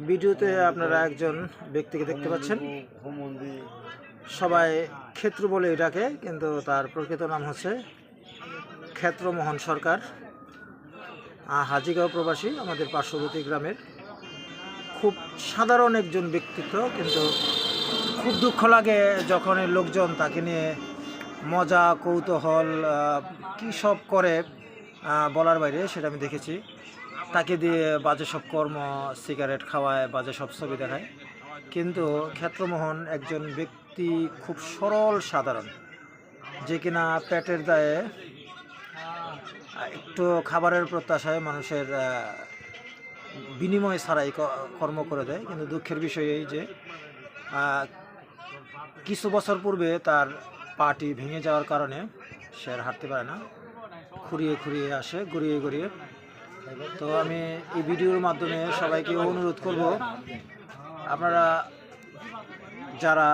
ভিডিওতে আপনারা একজন ব্যক্তিকে দেখতে পাচ্ছেন, সবাই ক্ষেত্র বলে এটাকে, কিন্তু তার প্রকৃত নাম হচ্ছে ক্ষেত্রমোহন সরকার। হাজিগাঁও প্রবাসী, আমাদের পার্শ্ববর্তী গ্রামের। খুব সাধারণ একজন ব্যক্তিত্ব, কিন্তু খুব দুঃখ লাগে যখন এই লোকজন তাকে নিয়ে মজা কৌতূহল কী সব করে বলার বাইরে, সেটা আমি দেখেছি। তাকে দিয়ে বাজে সব কর্ম, সিগারেট খাওয়ায়, বাজে সব ছবি দেখায়। কিন্তু ক্ষেত্রমোহন একজন ব্যক্তি খুব সরল সাধারণ, যে কিনা পেটের দায়ে একটু খাবারের প্রত্যাশায় মানুষের বিনিময় ছাড়াই কর্ম করে দেয়। কিন্তু দুঃখের বিষয় এই যে কিছু বছর পূর্বে তার পাটি ভেঙে যাওয়ার কারণে সে আর হাঁটতে পারে না, খুঁড়িয়ে খুঁড়িয়ে আসে, গড়িয়ে গড়িয়ে। তো আমি এই ভিডিওর মাধ্যমে সবাইকে অনুরোধ করব, আপনারা যারা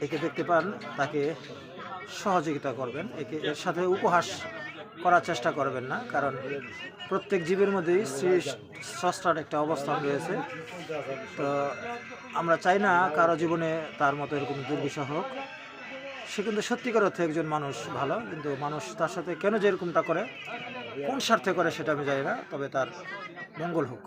একে দেখতে পান তাকে সহযোগিতা করবেন, এর সাথে উপহাস করার চেষ্টা করবেন না, কারণ প্রত্যেক জীবের মধ্যেই স্রষ্টার একটা অবস্থান রয়েছে। তো আমরা চাই না কারো জীবনে তার মতো এরকম দুর্বিষহ হোক। সে কিন্তু সত্যিকার অর্থে একজন মানুষ ভালো, কিন্তু মানুষ তার সাথে কেন যে এরকমটা করে, কোন স্বার্থে করে সেটা আমি জানি না, তবে তার মঙ্গল হোক।